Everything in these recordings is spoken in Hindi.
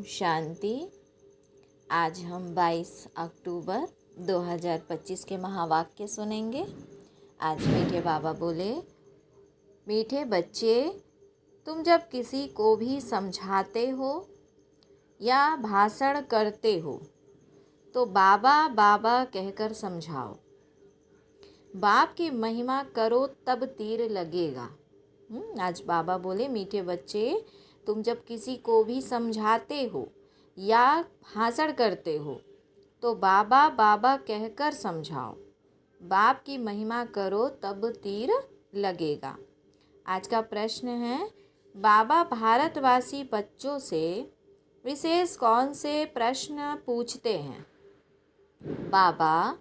शांति। आज हम 22 अक्टूबर 2025 के महावाक्य सुनेंगे। आज मीठे बाबा बोले, मीठे बच्चे, तुम जब किसी को भी समझाते हो या भाषण करते हो तो बाबा बाबा कहकर समझाओ। बाप की महिमा करो तब तीर लगेगा। आज बाबा बोले, मीठे बच्चे, तुम जब किसी को भी समझाते हो या भाषण करते हो तो बाबा बाबा कहकर समझाओ। बाप की महिमा करो तब तीर लगेगा। आज का प्रश्न है, बाबा भारतवासी बच्चों से विशेष कौन से प्रश्न पूछते हैं? बाबा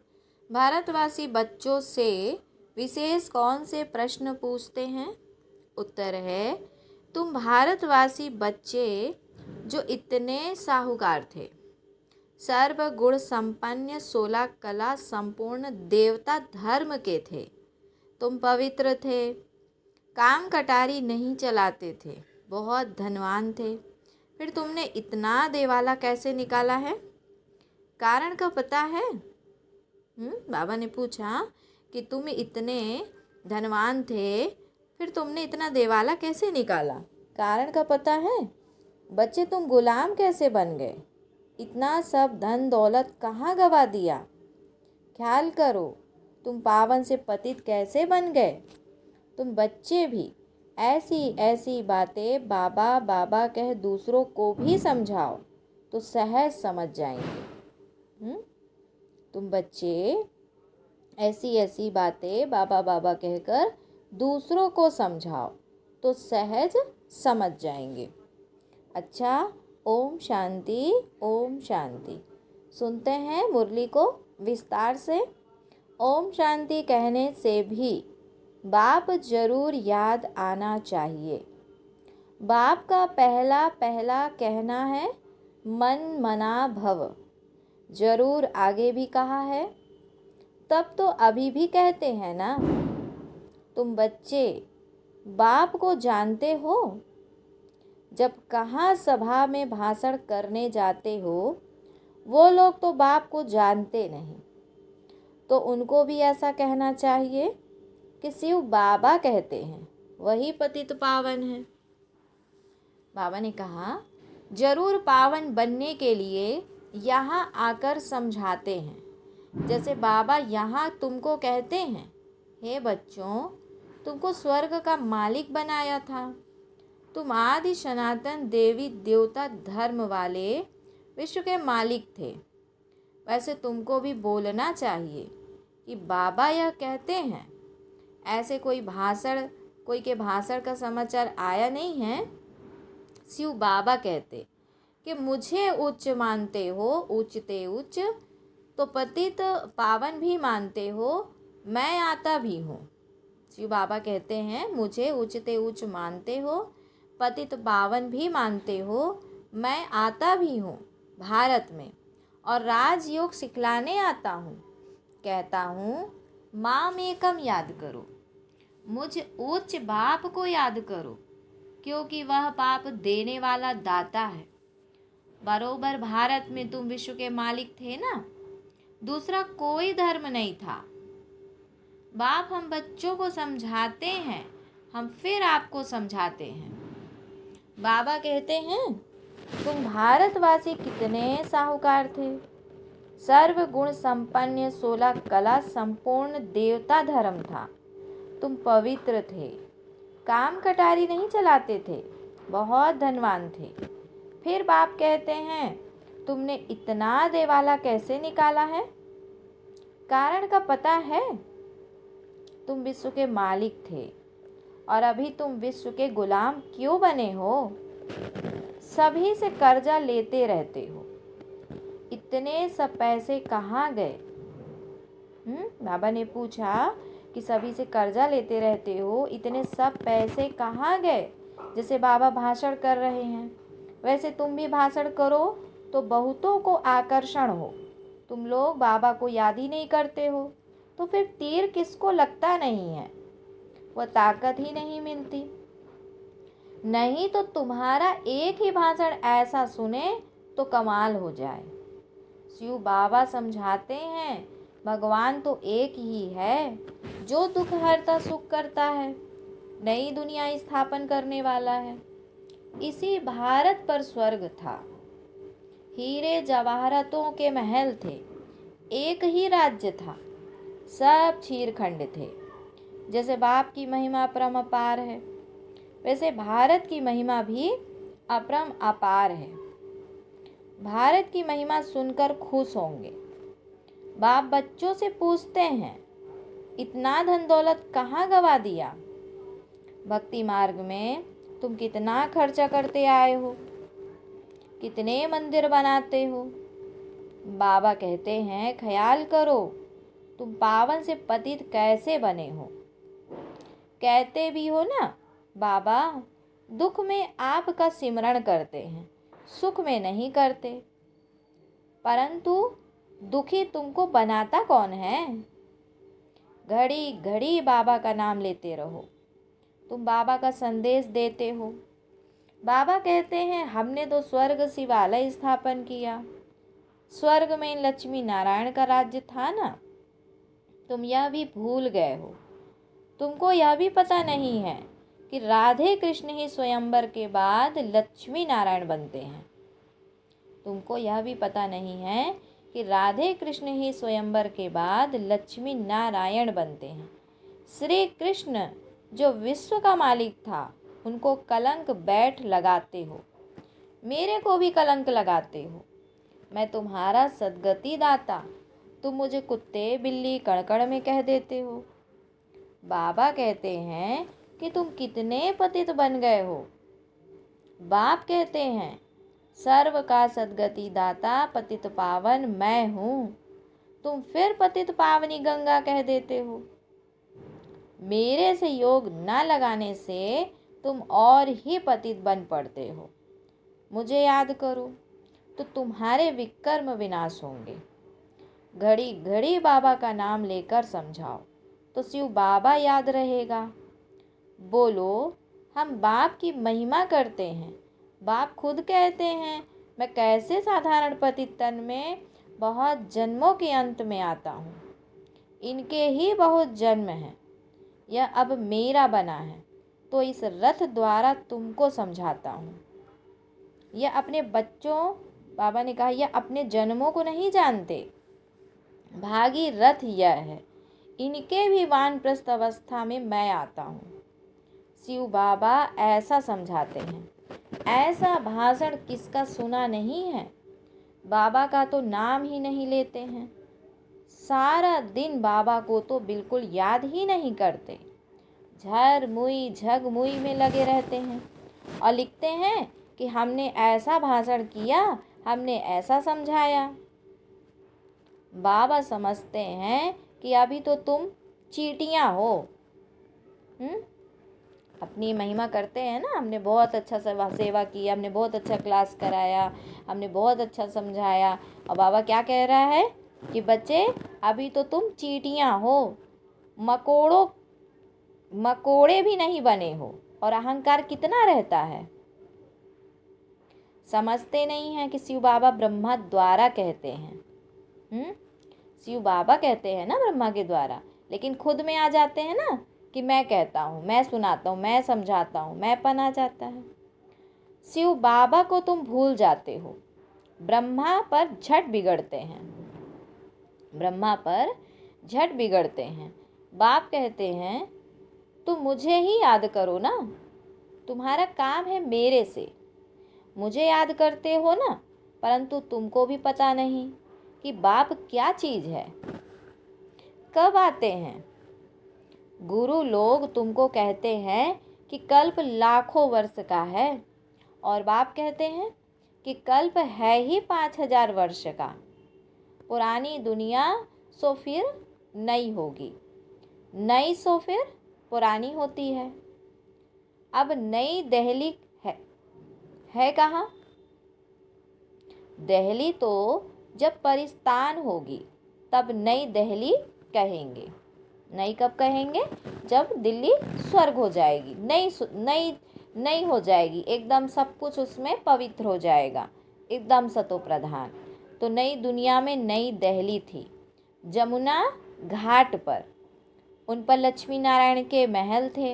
भारतवासी बच्चों से विशेष कौन से प्रश्न पूछते हैं? उत्तर है, तुम भारतवासी बच्चे जो इतने साहूकार थे, सर्व गुण संपन्न 16 कला संपूर्ण देवता धर्म के थे, तुम पवित्र थे, काम कटारी नहीं चलाते थे, बहुत धनवान थे, फिर तुमने इतना देवाला कैसे निकाला है? कारण का पता है? बाबा ने पूछा कि तुम इतने धनवान थे, फिर तुमने इतना देवाला कैसे निकाला? कारण का पता है? बच्चे, तुम गुलाम कैसे बन गए? इतना सब धन दौलत कहाँ गवा दिया? ख्याल करो, तुम पावन से पतित कैसे बन गए? तुम बच्चे भी ऐसी ऐसी बातें बाबा बाबा कह दूसरों को भी समझाओ तो सहज समझ जाएंगे। तुम बच्चे ऐसी ऐसी बातें बाबा बाबा कहकर दूसरों को समझाओ तो सहज समझ जाएंगे। अच्छा, ओम शांति, ओम शांति। सुनते हैं मुरली को विस्तार से। ओम शांति कहने से भी बाप जरूर याद आना चाहिए। बाप का पहला पहला कहना है, मन मना भव। जरूर आगे भी कहा है, तब तो अभी भी कहते हैं ना। तुम बच्चे बाप को जानते हो? जब कहाँ सभा में भाषण करने जाते हो, वो लोग तो बाप को जानते नहीं, तो उनको भी ऐसा कहना चाहिए कि शिव बाबा कहते हैं, वही पतित पावन है। बाबा ने कहा, जरूर पावन बनने के लिए यहाँ आकर समझाते हैं। जैसे बाबा यहाँ तुमको कहते हैं, हे बच्चों, तुमको स्वर्ग का मालिक बनाया था, तुम आदि सनातन देवी देवता धर्म वाले विश्व के मालिक थे। वैसे तुमको भी बोलना चाहिए कि बाबा यह कहते हैं। ऐसे कोई के भाषण का समाचार आया नहीं है। शिव बाबा कहते कि मुझे उच्च मानते हो, उच्चते उच्च, तो पतित पावन भी मानते हो, मैं आता भी हूँ। शिव बाबा कहते हैं, मुझे उच्चते उच्च मानते हो, पतित पावन भी मानते हो, मैं आता भी हूँ भारत में और राजयोग सिखलाने आता हूँ। कहता हूँ, माम एकम याद करो, मुझ उच्च बाप को याद करो, क्योंकि वह पाप देने वाला दाता है। बरोबर भारत में तुम विश्व के मालिक थे ना, दूसरा कोई धर्म नहीं था। बाप हम बच्चों को समझाते हैं, हम फिर आपको समझाते हैं। बाबा कहते हैं, तुम भारतवासी कितने साहूकार थे, सर्व गुण संपन्न 16 कला संपूर्ण देवता धर्म था, तुम पवित्र थे, काम कटारी नहीं चलाते थे, बहुत धनवान थे। फिर बाप कहते हैं, तुमने इतना देवाला कैसे निकाला है? कारण का पता है? तुम विश्व के मालिक थे और अभी तुम विश्व के गुलाम क्यों बने हो? सभी से कर्जा लेते रहते हो, इतने सब पैसे कहाँ गए? बाबा ने पूछा कि सभी से कर्जा लेते रहते हो, इतने सब पैसे कहाँ गए? जैसे बाबा भाषण कर रहे हैं, वैसे तुम भी भाषण करो तो बहुतों को आकर्षण हो। तुम लोग बाबा को याद ही नहीं करते हो, तो फिर तीर किसको लगता नहीं है? वह ताकत ही नहीं मिलती। नहीं तो तुम्हारा एक ही भाषण ऐसा सुने तो कमाल हो जाए। शिव बाबा समझाते हैं भगवान तो एक ही है जो दुख हरता सुख करता है, नई दुनिया स्थापन करने वाला है। इसी भारत पर स्वर्ग था, हीरे जवाहरातों के महल थे, एक ही राज्य था, सब चीरखंड थे। जैसे बाप की महिमा परम अपार है, वैसे भारत की महिमा भी अपरम अपार है। भारत की महिमा सुनकर खुश होंगे। बाप बच्चों से पूछते हैं, इतना धन दौलत कहाँ गवा दिया? भक्ति मार्ग में तुम कितना खर्चा करते आए हो, कितने मंदिर बनाते हो? बाबा कहते हैं, ख्याल करो तुम पावन से पतित कैसे बने हो। कहते भी हो ना बाबा, दुख में आपका सिमरण करते हैं, सुख में नहीं करते। परंतु दुखी तुमको बनाता कौन है? घड़ी घड़ी बाबा का नाम लेते रहो, तुम बाबा का संदेश देते हो। बाबा कहते हैं, हमने तो स्वर्ग शिवालय स्थापन किया, स्वर्ग में लक्ष्मी नारायण का राज्य था ना। तुम यह भी भूल गए हो, तुमको यह भी पता नहीं है कि राधे कृष्ण ही स्वयंवर के बाद लक्ष्मी नारायण बनते हैं। तुमको यह भी पता नहीं है कि राधे कृष्ण ही स्वयंवर के बाद लक्ष्मी नारायण बनते हैं। श्री कृष्ण जो विश्व का मालिक था, उनको कलंक बैठ लगाते हो, मेरे को भी कलंक लगाते हो। मैं तुम्हारा सद्गति दाता, तुम मुझे कुत्ते बिल्ली कड़कड़ में कह देते हो। बाबा कहते हैं कि तुम कितने पतित बन गए हो। बाप कहते हैं, सर्व का सद्गति दाता पतित पावन मैं हूँ, तुम फिर पतित पावनी गंगा कह देते हो। मेरे से योग न लगाने से तुम और ही पतित बन पड़ते हो। मुझे याद करो तो तुम्हारे विकर्म विनाश होंगे। घड़ी घड़ी बाबा का नाम लेकर समझाओ तो शिव बाबा याद रहेगा। बोलो, हम बाप की महिमा करते हैं। बाप खुद कहते हैं, मैं कैसे साधारण पतित तन में बहुत जन्मों के अंत में आता हूँ। इनके ही बहुत जन्म हैं, यह अब मेरा बना है, तो इस रथ द्वारा तुमको समझाता हूँ। यह अपने बच्चों, बाबा ने कहा, यह अपने जन्मों को नहीं जानते। भागी रथ यह है, इनके भी वानप्रस्थ अवस्था में मैं आता हूँ। शिव बाबा ऐसा समझाते हैं। ऐसा भाषण किसका सुना नहीं है? बाबा का तो नाम ही नहीं लेते हैं। सारा दिन बाबा को तो बिल्कुल याद ही नहीं करते, झर मुई झग मुई में लगे रहते हैं और लिखते हैं कि हमने ऐसा भाषण किया, हमने ऐसा समझाया। बाबा समझते हैं कि अभी तो तुम चींटियाँ हो। अपनी महिमा करते हैं ना, हमने बहुत अच्छा सेवा की, हमने बहुत अच्छा क्लास कराया, हमने बहुत अच्छा समझाया। और बाबा क्या कह रहा है कि बच्चे अभी तो तुम चींटियाँ हो, मकोड़े भी नहीं बने हो। और अहंकार कितना रहता है, समझते नहीं हैं कि शिव बाबा ब्रह्मा द्वारा कहते हैं। शिव बाबा कहते हैं ना ब्रह्मा के द्वारा, लेकिन खुद में आ जाते हैं ना कि मैं कहता हूँ, मैं सुनाता हूँ, मैं समझाता हूँ, मैंपन आ जाता है। शिव बाबा को तुम भूल जाते हो, ब्रह्मा पर झट बिगड़ते हैं, ब्रह्मा पर झट बिगड़ते हैं। बाप कहते हैं, तुम मुझे ही याद करो ना, तुम्हारा काम है मेरे से, मुझे याद करते हो ना। परंतु तुमको भी पता नहीं कि बाप क्या चीज़ है। कब आते हैं? गुरु लोग तुमको कहते हैं कि कल्प लाखों वर्ष का है, और बाप कहते हैं कि कल्प है ही 5000 वर्ष का। पुरानी दुनिया सो फिर नई होगी, नई सो फिर पुरानी होती है। अब नई दिल्ली है कहाँ? दिल्ली तो जब परिस्तान होगी तब नई दिल्ली कहेंगे। नई कब कहेंगे? जब दिल्ली स्वर्ग हो जाएगी, नई नई नई हो जाएगी, एकदम सब कुछ उसमें पवित्र हो जाएगा, एकदम सतो प्रधान। तो नई दुनिया में नई दिल्ली थी, जमुना घाट पर, उन पर लक्ष्मी नारायण के महल थे,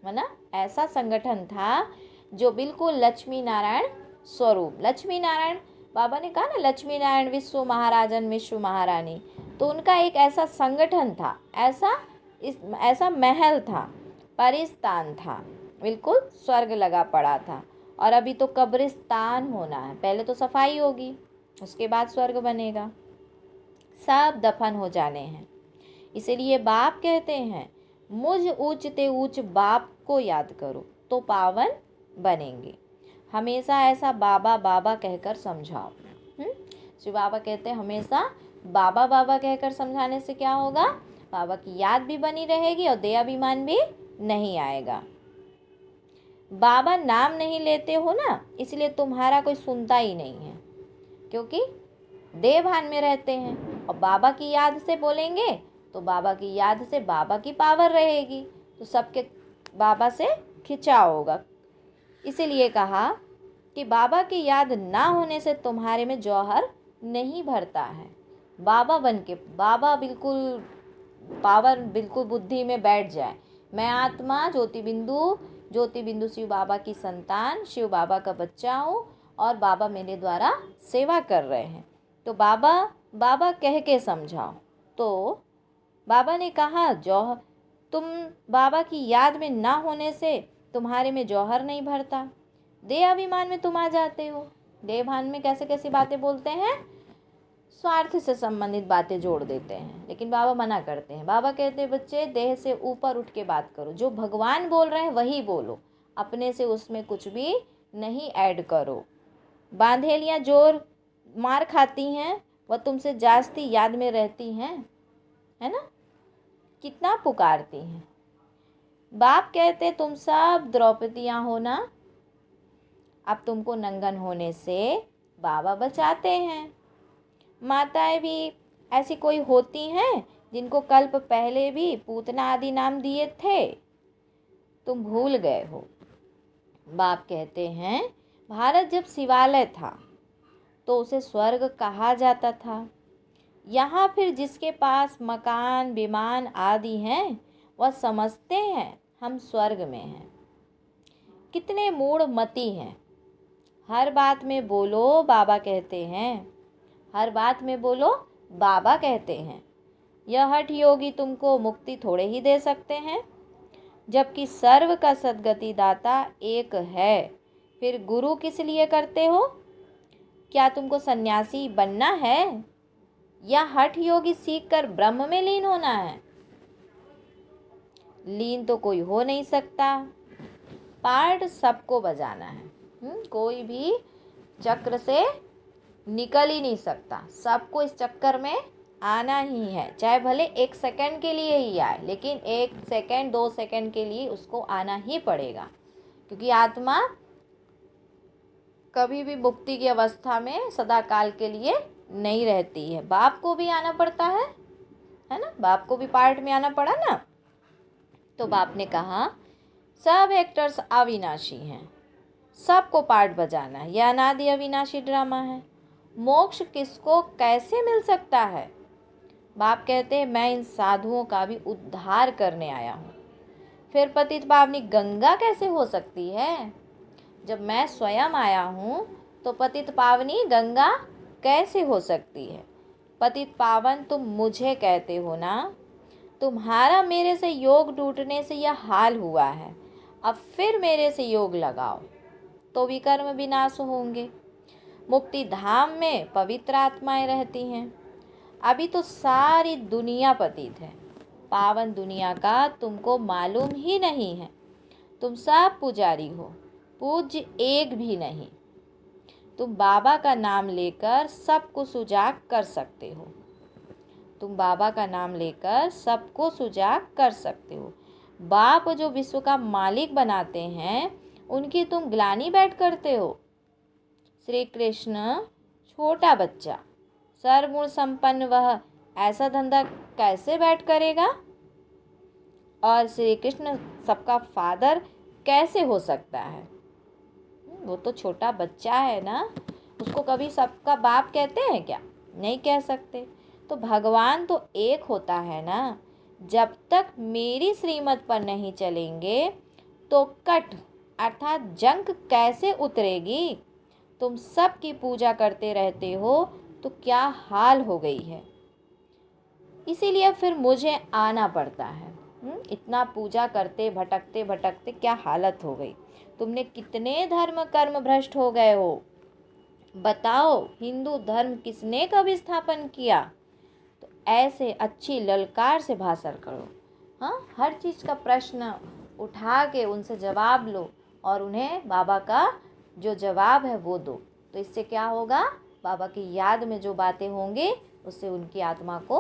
है ना। ऐसा संगठन था जो बिल्कुल लक्ष्मी नारायण स्वरूप, लक्ष्मी नारायण, बाबा ने कहा ना, लक्ष्मी नारायण विश्व महाराजन विश्व महारानी, तो उनका एक ऐसा संगठन था, ऐसा महल था, परिस्तान था, बिल्कुल स्वर्ग लगा पड़ा था। और अभी तो कब्रिस्तान होना है, पहले तो सफाई होगी, उसके बाद स्वर्ग बनेगा। सब दफन हो जाने हैं। इसीलिए बाप कहते हैं, मुझ ऊंचते ऊंच बाप को याद करो तो पावन बनेंगे। हमेशा ऐसा बाबा बाबा कहकर समझाओ। श्री बाबा कहते हैं हमेशा बाबा बाबा कहकर समझाने से क्या होगा, बाबा की याद भी बनी रहेगी और देहाभिमान भी नहीं आएगा। बाबा नाम नहीं लेते हो ना, इसलिए तुम्हारा कोई सुनता ही नहीं है, क्योंकि देह भान में रहते हैं। और बाबा की याद से बोलेंगे तो बाबा की याद से बाबा की पावर रहेगी, तो सबके बाबा से खिंचाव होगा। इसीलिए कहा कि बाबा की याद ना होने से तुम्हारे में जौहर नहीं भरता है। बाबा बन के, बाबा बिल्कुल पावर बिल्कुल बुद्धि में बैठ जाए, मैं आत्मा ज्योति बिंदु शिव बाबा की संतान, शिव बाबा का बच्चा हूँ और बाबा मेरे द्वारा सेवा कर रहे हैं, तो बाबा बाबा कह के समझाओ। तो बाबा ने कहा जौहर, तुम बाबा की याद में ना होने से तुम्हारे में जौहर नहीं भरता, देह अभिमान में तुम आ जाते हो। देह भान में कैसे कैसी बातें बोलते हैं, स्वार्थ से संबंधित बातें जोड़ देते हैं, लेकिन बाबा मना करते हैं। बाबा कहते हैं बच्चे देह से ऊपर उठ के बात करो, जो भगवान बोल रहे हैं वही बोलो, अपने से उसमें कुछ भी नहीं ऐड करो। बांधेलियाँ जोर मार खाती हैं, वह तुमसे जास्ती याद में रहती हैं, है ना, कितना पुकारती हैं। बाप कहते तुम सब द्रौपदियाँ हो ना, अब तुमको नंगन होने से बाबा बचाते हैं। माताएं भी ऐसी कोई होती हैं जिनको कल्प पहले भी पूतना आदि नाम दिए थे, तुम भूल गए हो। बाप कहते हैं भारत जब शिवालय था तो उसे स्वर्ग कहा जाता था। यहाँ फिर जिसके पास मकान विमान आदि हैं वह समझते हैं हम स्वर्ग में हैं। कितने मूढ़ मती हैं, हर बात में बोलो बाबा कहते हैं, हर बात में बोलो बाबा कहते हैं। यह हठ योगी तुमको मुक्ति थोड़े ही दे सकते हैं, जबकि सर्व का सद्गति दाता एक है, फिर गुरु किस लिए करते हो? क्या तुमको सन्यासी बनना है या हठ योगी सीख कर ब्रह्म में लीन होना है? लीन तो कोई हो नहीं सकता, पार्ट सबको बजाना है। कोई भी चक्र से निकल ही नहीं सकता, सबको इस चक्कर में आना ही है, चाहे भले 1 सेकंड के लिए ही आए, लेकिन 1 सेकंड 2 सेकंड के लिए उसको आना ही पड़ेगा, क्योंकि आत्मा कभी भी मुक्ति की अवस्था में सदा काल के लिए नहीं रहती है। बाप को भी आना पड़ता है ना, बाप को भी पार्ट में आना पड़ा ना। तो बाप ने कहा सब एक्टर्स अविनाशी हैं, सबको पार्ट बजाना है, यह अनादि अविनाशी ड्रामा है। मोक्ष किसको कैसे मिल सकता है? बाप कहते हैं मैं इन साधुओं का भी उद्धार करने आया हूँ। फिर पतित पावनी गंगा कैसे हो सकती है? जब मैं स्वयं आया हूँ तो पतित पावनी गंगा कैसे हो सकती है? पतित पावन तुम मुझे कहते हो ना, तुम्हारा मेरे से योग टूटने से यह हाल हुआ है, अब फिर मेरे से योग लगाओ तो विकर्म विनाश होंगे। मुक्ति धाम में पवित्र आत्माएं रहती हैं। अभी तो सारी दुनिया पतित है, पावन दुनिया का तुमको मालूम ही नहीं है। तुम सब पुजारी हो, पूज्य एक भी नहीं। तुम बाबा का नाम लेकर सबको सुजाग कर सकते हो, तुम बाबा का नाम लेकर सबको सुजाग कर सकते हो। बाप जो विश्व का मालिक बनाते हैं उनकी तुम ग्लानि बैठ करते हो। श्री कृष्ण छोटा बच्चा सर्वगुण संपन्न, वह ऐसा धंधा कैसे बैठ करेगा? और श्री कृष्ण सबका फादर कैसे हो सकता है? वो तो छोटा बच्चा है ना, उसको कभी सबका बाप कहते हैं क्या? नहीं कह सकते। तो भगवान तो एक होता है ना। जब तक मेरी श्रीमत पर नहीं चलेंगे तो कट अर्थात जंक कैसे उतरेगी? तुम सब की पूजा करते रहते हो तो क्या हाल हो गई है। इसीलिए फिर मुझे आना पड़ता है। इतना पूजा करते भटकते भटकते क्या हालत हो गई। तुमने कितने धर्म कर्म भ्रष्ट हो गए हो। बताओ, हिंदू धर्म किसने कब स्थापन किया? तो ऐसे अच्छी ललकार से भाषण करो। हाँ, हर चीज़ का प्रश्न उठा के उनसे जवाब लो और उन्हें बाबा का जो जवाब है वो दो। तो इससे क्या होगा? बाबा की याद में जो बातें होंगी उससे उनकी आत्मा को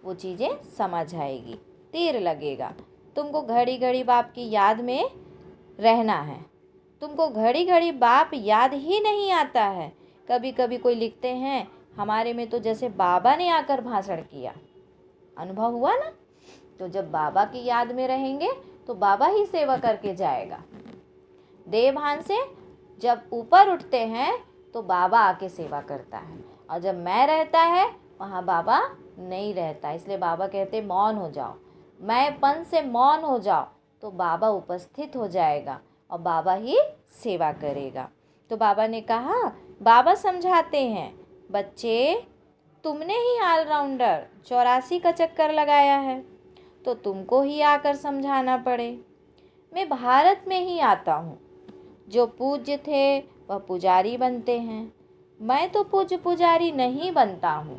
वो चीज़ें समझ आएगी, तीर लगेगा। तुमको घड़ी घड़ी बाप की याद में रहना है। तुमको घड़ी घड़ी बाप याद ही नहीं आता है। कभी कभी कोई लिखते हैं हमारे में तो जैसे बाबा ने आकर भाषण किया। अनुभव हुआ ना? तो जब बाबा की याद में रहेंगे तो बाबा ही सेवा करके जाएगा। देवभान से जब ऊपर उठते हैं तो बाबा आके सेवा करता है, और जब मैं रहता है वहाँ बाबा नहीं रहता। इसलिए बाबा कहते मौन हो जाओ, मैंपन से मौन हो जाओ, तो बाबा उपस्थित हो जाएगा और बाबा ही सेवा करेगा। तो बाबा ने कहा, बाबा समझाते हैं, बच्चे तुमने ही ऑलराउंडर 84 का चक्कर लगाया है तो तुमको ही आकर समझाना पड़े। मैं भारत में ही आता हूँ। जो पूज्य थे वह पुजारी बनते हैं, मैं तो पूज्य पुजारी नहीं बनता हूँ।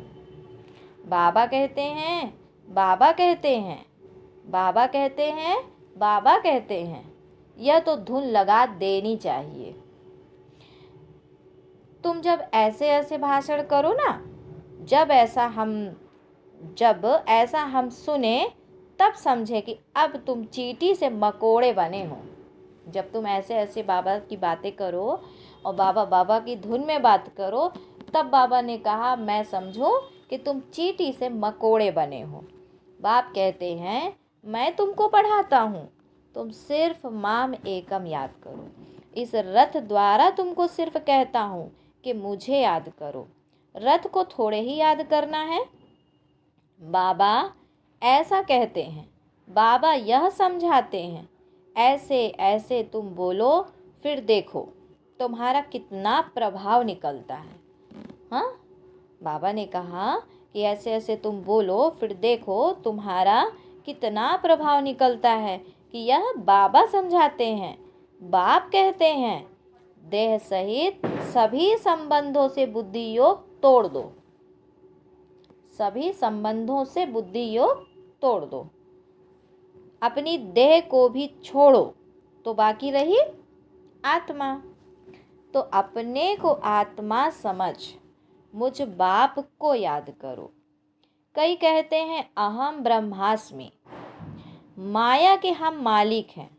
बाबा कहते हैं, बाबा कहते हैं, बाबा कहते हैं, बाबा कहते हैं, यह तो धुन लगा देनी चाहिए। तुम जब ऐसे ऐसे भाषण करो ना, जब ऐसा हम सुने तब समझे कि अब तुम चींटी से मकोड़े बने हो। जब तुम ऐसे ऐसे बाबा की बातें करो और बाबा बाबा की धुन में बात करो, तब बाबा ने कहा मैं समझूं कि तुम चींटी से मकोड़े बने हो। बाप कहते हैं मैं तुमको पढ़ाता हूँ, तुम सिर्फ माम एकम याद करो। इस रथ द्वारा तुमको सिर्फ कहता हूँ कि मुझे याद करो। रथ को थोड़े ही याद करना है। बाबा ऐसा कहते हैं, बाबा यह समझाते हैं, ऐसे ऐसे तुम बोलो, फिर देखो तुम्हारा कितना प्रभाव निकलता है। हाँ, बाबा ने कहा कि ऐसे ऐसे तुम बोलो, फिर देखो तुम्हारा कितना प्रभाव निकलता है। कि यह बाबा समझाते हैं। बाप कहते हैं, देह सहित सभी संबंधों से बुद्धि योग तोड़ दो। सभी संबंधों से बुद्धि योग तोड़ दो। अपनी देह को भी छोड़ो तो बाकी रही आत्मा। तो अपने को आत्मा समझ मुझ बाप को याद करो। कई कहते हैं अहम ब्रह्मास्मि, माया के हम मालिक हैं।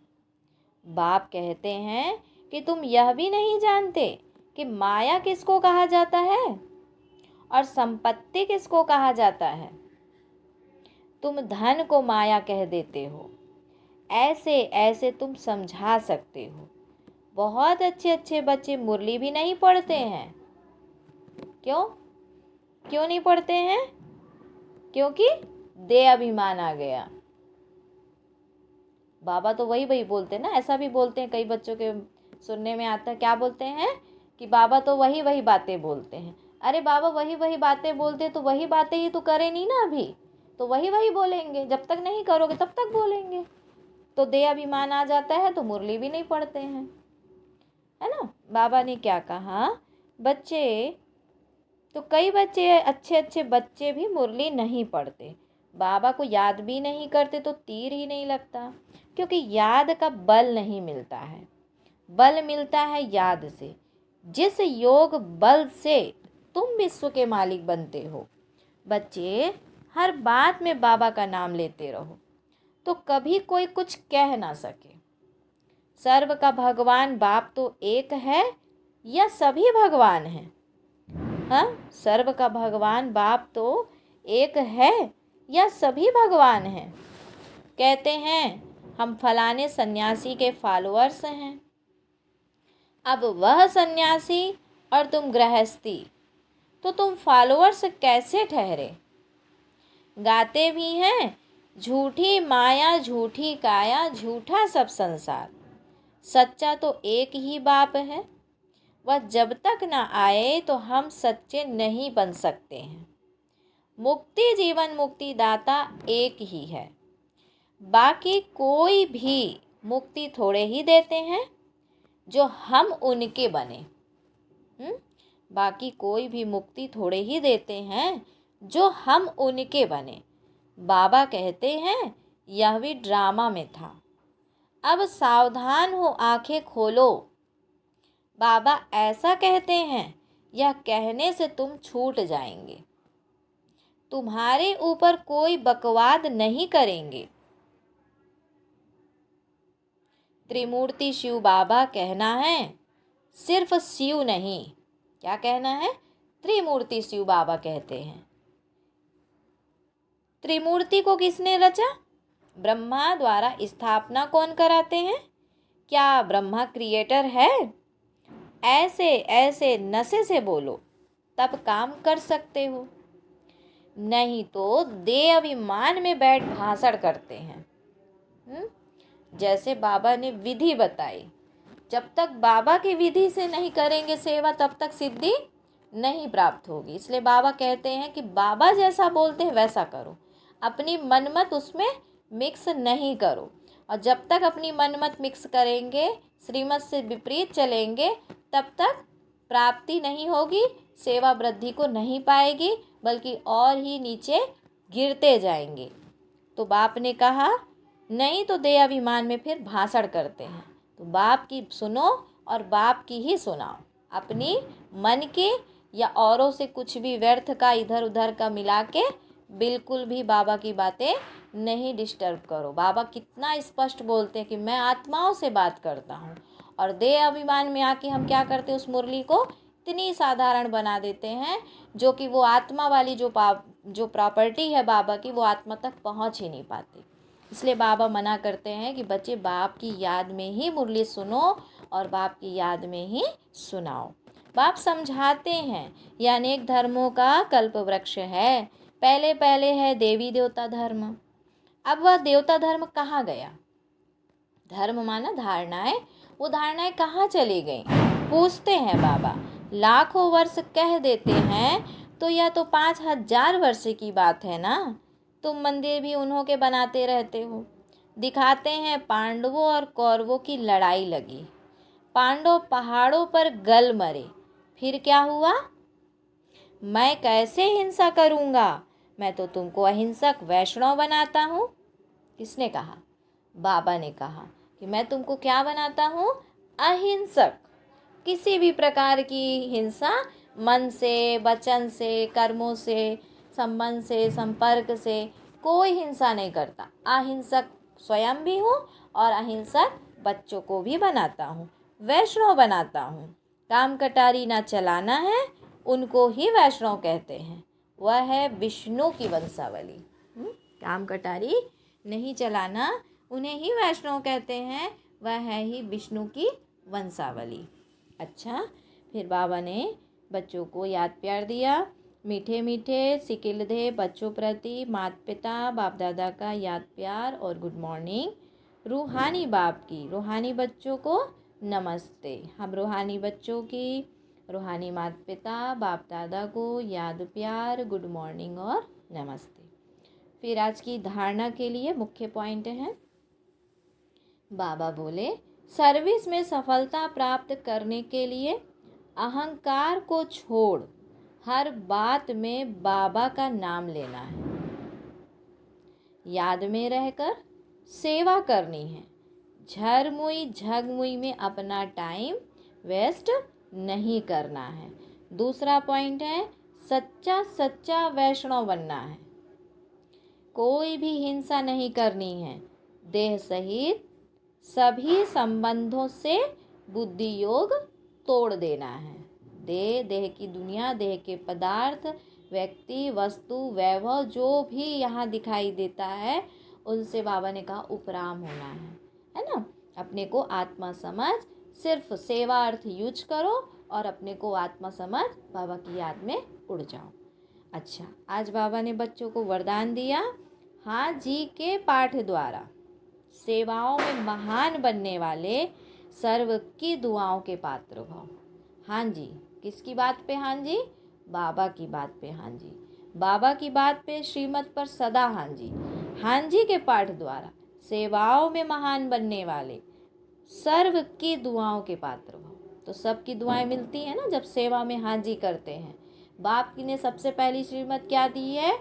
बाप कहते हैं कि तुम यह भी नहीं जानते कि माया किसको कहा जाता है और संपत्ति किसको कहा जाता है। तुम धन को माया कह देते हो। ऐसे ऐसे तुम समझा सकते हो। बहुत अच्छे अच्छे बच्चे मुरली भी नहीं पढ़ते हैं। क्यों नहीं पढ़ते हैं? क्योंकि दे अभिमान आ गया। बाबा तो वही बोलते ना, ऐसा भी बोलते हैं, कई बच्चों के सुनने में आता है। क्या बोलते हैं? कि बाबा तो वही बातें बोलते हैं। अरे बाबा वही बातें बोलते तो वही बातें ही तो करे नहीं ना अभी, तो वही बोलेंगे। जब तक नहीं करोगे तब तक बोलेंगे। तो दे अभिमान आ जाता है तो मुरली भी नहीं पढ़ते हैं, है ना। बाबा ने क्या कहा, बच्चे तो कई बच्चे अच्छे अच्छे बच्चे भी मुरली नहीं पढ़ते, बाबा को याद भी नहीं करते तो तीर ही नहीं लगता। क्योंकि याद का बल नहीं मिलता है, बल मिलता है याद से। जिस योग बल से तुम विश्व के मालिक बनते हो। बच्चे हर बात में बाबा का नाम लेते रहो तो कभी कोई कुछ कह ना सके। सर्व का भगवान बाप तो एक है या सभी भगवान हैं? हाँ, सर्व का भगवान बाप तो एक है या सभी भगवान हैं? कहते हैं हम फलाने सन्यासी के फॉलोअर्स हैं। अब वह सन्यासी और तुम गृहस्थी, तो तुम फॉलोअर्स कैसे ठहरे? गाते भी हैं झूठी माया झूठी काया झूठा सब संसार, सच्चा तो एक ही बाप है, वह जब तक न आए तो हम सच्चे नहीं बन सकते हैं। मुक्ति जीवन मुक्ति दाता एक ही है, बाकी कोई भी मुक्ति थोड़े ही देते हैं जो हम उनके बने। बाकी कोई भी मुक्ति थोड़े ही देते हैं जो हम उनके बने। बाबा कहते हैं यह भी ड्रामा में था, अब सावधान हो आंखें खोलो। बाबा ऐसा कहते हैं, यह कहने से तुम छूट जाएंगे। तुम्हारे ऊपर कोई बकवाद नहीं करेंगे। त्रिमूर्ति शिव बाबा कहना है, सिर्फ शिव नहीं। क्या कहना है? त्रिमूर्ति शिव बाबा कहते हैं। त्रिमूर्ति को किसने रचा? ब्रह्मा द्वारा स्थापना कौन कराते हैं? क्या ब्रह्मा क्रिएटर है? ऐसे ऐसे नशे से बोलो, तब काम कर सकते हो, नहीं तो देह अभिमान में बैठ भाषण करते हैं। जैसे बाबा ने विधि बताई, जब तक बाबा की विधि से नहीं करेंगे सेवा तब तक सिद्धि नहीं प्राप्त होगी। इसलिए बाबा कहते हैं कि बाबा जैसा बोलते हैं वैसा करो, अपनी मनमत उसमें मिक्स नहीं करो। और जब तक अपनी मनमत मिक्स करेंगे, श्रीमत से विपरीत चलेंगे, तब तक प्राप्ति नहीं होगी, सेवा वृद्धि को नहीं पाएगी, बल्कि और ही नीचे गिरते जाएंगे। तो बाप ने कहा नहीं तो देह अभिमान में फिर भाषण करते हैं। तो बाप की सुनो और बाप की ही सुनाओ। अपनी मन के या औरों से कुछ भी व्यर्थ का इधर उधर का मिला के बिल्कुल भी बाबा की बातें नहीं डिस्टर्ब करो। बाबा कितना स्पष्ट बोलते हैं कि मैं आत्माओं से बात करता हूँ, और देह अभिमान में आके हम क्या करते हैं, उस मुरली को इतनी साधारण बना देते हैं जो कि वो आत्मा वाली जो प्रॉपर्टी है बाबा की, वो आत्मा तक पहुँच ही नहीं पाती। इसलिए बाबा मना करते हैं कि बच्चे बाप की याद में ही मुरली सुनो और बाप की याद में ही सुनाओ। बाप समझाते हैं यह अनेक धर्मों का कल्प वृक्ष है। पहले पहले है देवी देवता धर्म, अब वह देवता धर्म कहाँ गया? धर्म माना धारणाएं, वो धारणाएं कहाँ चली गई? पूछते हैं बाबा। लाखों वर्ष कह देते हैं तो यह तो 5000 वर्ष की बात है ना। तुम मंदिर भी उन्हों के बनाते रहते हो। दिखाते हैं पांडवों और कौरवों की लड़ाई लगी, पांडव पहाड़ों पर गल मरे, फिर क्या हुआ? मैं कैसे हिंसा करूँगा, मैं तो तुमको अहिंसक वैष्णव बनाता हूँ। किसने कहा? बाबा ने कहा कि मैं तुमको क्या बनाता हूँ? अहिंसक। किसी भी प्रकार की हिंसा मन से, वचन से, कर्मों से, संबंध से, संपर्क से कोई हिंसा नहीं करता। अहिंसक स्वयं भी हूँ और अहिंसक बच्चों को भी बनाता हूँ, वैष्णव बनाता हूँ। काम कटारी ना चलाना है, उनको ही वैष्णव कहते हैं। वह है विष्णु की वंशावली। काम कटारी नहीं चलाना, उन्हें ही वैष्णव कहते हैं, वह है ही विष्णु की वंशावली। अच्छा, फिर बाबा ने बच्चों को याद प्यार दिया। मीठे मीठे सिकिलधे बच्चों प्रति माता पिता बाप दादा का याद प्यार और गुड मॉर्निंग। रूहानी बाप की रूहानी बच्चों को नमस्ते। हम रूहानी बच्चों की रूहानी माता पिता बाप दादा को याद प्यार, गुड मॉर्निंग और नमस्ते। फिर आज की धारणा के लिए मुख्य पॉइंट है। बाबा बोले सर्विस में सफलता प्राप्त करने के लिए अहंकार को छोड़ हर बात में बाबा का नाम लेना है, याद में रहकर सेवा करनी है, झरमुई झगमुई में अपना टाइम वेस्ट नहीं करना है। दूसरा पॉइंट है सच्चा सच्चा वैष्णव बनना है, कोई भी हिंसा नहीं करनी है, देह सहित सभी संबंधों से बुद्धि योग तोड़ देना है। देह की दुनिया, देह के पदार्थ, व्यक्ति, वस्तु, वैभव जो भी यहाँ दिखाई देता है, उनसे बाबा ने कहा उपराम होना है ना। अपने को आत्मा समझ सिर्फ सेवा अर्थ यूज करो और अपने को आत्मा समझ बाबा की याद में उड़ जाओ। अच्छा, आज बाबा ने बच्चों को वरदान दिया, हाँ जी के पाठ द्वारा सेवाओं में महान बनने वाले सर्व की दुआओं के पात्र भव। हाँ जी, किसकी बात पे हाँ जी? बाबा की बात पे हाँ जी। बाबा की बात पे, श्रीमत पर सदा हाँ जी। हाँ जी के पाठ द्वारा सेवाओं में महान बनने वाले सर्व की दुआओं के पात्र भव। तो सबकी दुआएं मिलती हैं ना जब सेवा में हाँ जी करते हैं। बाप की ने सबसे पहली श्रीमत क्या दी है?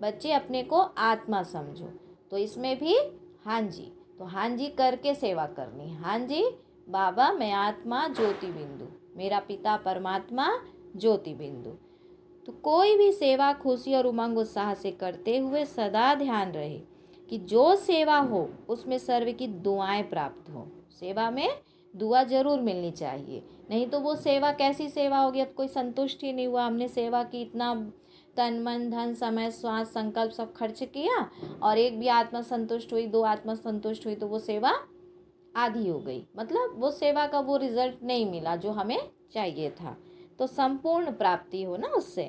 बच्चे अपने को आत्मा समझो, तो इसमें भी हाँ जी। तो हाँ जी करके सेवा करनी। हाँ जी बाबा, मैं आत्मा ज्योति बिंदु, मेरा पिता परमात्मा ज्योति बिंदु। तो कोई भी सेवा खुशी और उमंग उत्साह से करते हुए सदा ध्यान रहे कि जो सेवा हो उसमें सर्व की दुआएं प्राप्त हो। सेवा में दुआ जरूर मिलनी चाहिए, नहीं तो वो सेवा कैसी सेवा होगी? अब कोई संतुष्ट ही नहीं हुआ, हमने सेवा की, इतना तन मन धन समय श्वास संकल्प सब खर्च किया और एक भी आत्मा संतुष्ट हुई, 2 आत्मा संतुष्ट हुई, तो वो सेवा आधी हो गई। मतलब वो सेवा का वो रिजल्ट नहीं मिला जो हमें चाहिए था। तो संपूर्ण प्राप्ति हो ना उससे।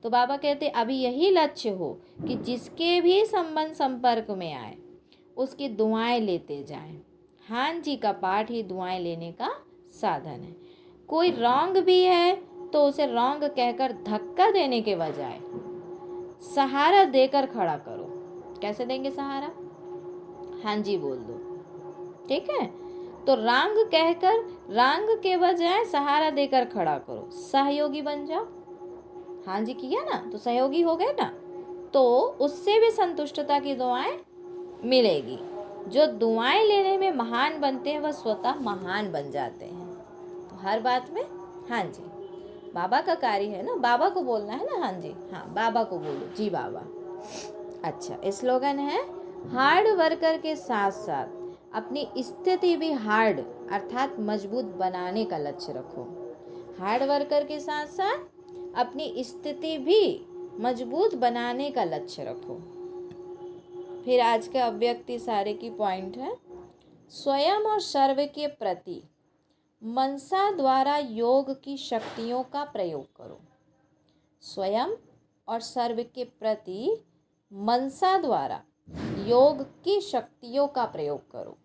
तो बाबा कहते अभी यही लक्ष्य हो कि जिसके भी संबंध संपर्क में आए उसकी दुआएं लेते जाएं। हाँ जी का पाठ ही दुआएं लेने का साधन है। कोई रॉन्ग भी है तो उसे रॉन्ग कहकर धक्का देने के बजाय सहारा देकर खड़ा करो। कैसे देंगे सहारा? हाँ जी बोल दो, ठीक है। तो रांग कहकर, रांग के बजाय सहारा देकर खड़ा करो, सहयोगी बन जाओ। हाँ जी किया ना तो सहयोगी हो गए ना, तो उससे भी संतुष्टता की दुआएं मिलेगी। जो दुआएं लेने में महान बनते हैं वह स्वतः महान बन जाते हैं। तो हर बात में हाँ जी, बाबा का कार्य है ना, बाबा को बोलना है ना। हाँ जी, हाँ बाबा को बोलो, जी बाबा। अच्छा, स्लोगन है, हार्ड वर्कर के साथ साथ अपनी स्थिति भी हार्ड अर्थात मजबूत बनाने का लक्ष्य रखो। हार्ड वर्कर के साथ साथ अपनी स्थिति भी मजबूत बनाने का लक्ष्य रखो। फिर आज का अव्यक्ति सारे की पॉइंट है, स्वयं और सर्व के प्रति मनसा द्वारा योग की शक्तियों का प्रयोग करो। स्वयं और सर्व के प्रति मनसा द्वारा योग की शक्तियों का प्रयोग करो।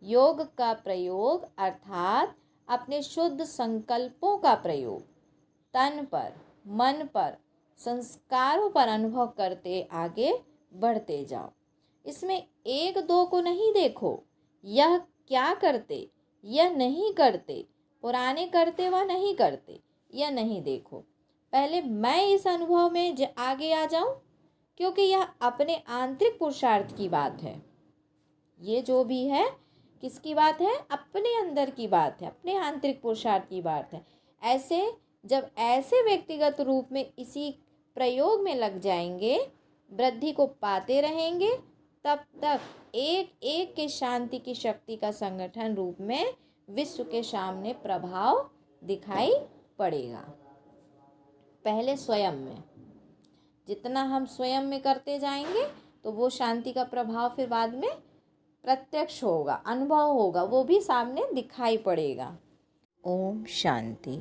योग का प्रयोग अर्थात अपने शुद्ध संकल्पों का प्रयोग तन पर, मन पर, संस्कारों पर अनुभव करते आगे बढ़ते जाओ। इसमें 1-2 को नहीं देखो, यह क्या करते, यह नहीं करते, पुराने करते व नहीं करते, यह नहीं देखो। पहले मैं इस अनुभव में आगे आ जाऊं, क्योंकि यह अपने आंतरिक पुरुषार्थ की बात है। ये जो भी है किसकी बात है? अपने अंदर की बात है, अपने आंतरिक पुरुषार्थ की बात है। ऐसे जब ऐसे व्यक्तिगत रूप में इसी प्रयोग में लग जाएंगे, वृद्धि को पाते रहेंगे, तब तक एक एक के शांति की शक्ति का संगठन रूप में विश्व के सामने प्रभाव दिखाई पड़ेगा। पहले स्वयं में, जितना हम स्वयं में करते जाएंगे तो वो शांति का प्रभाव फिर बाद में प्रत्यक्ष होगा, अनुभव होगा, वो भी सामने दिखाई पड़ेगा। ओम शांति।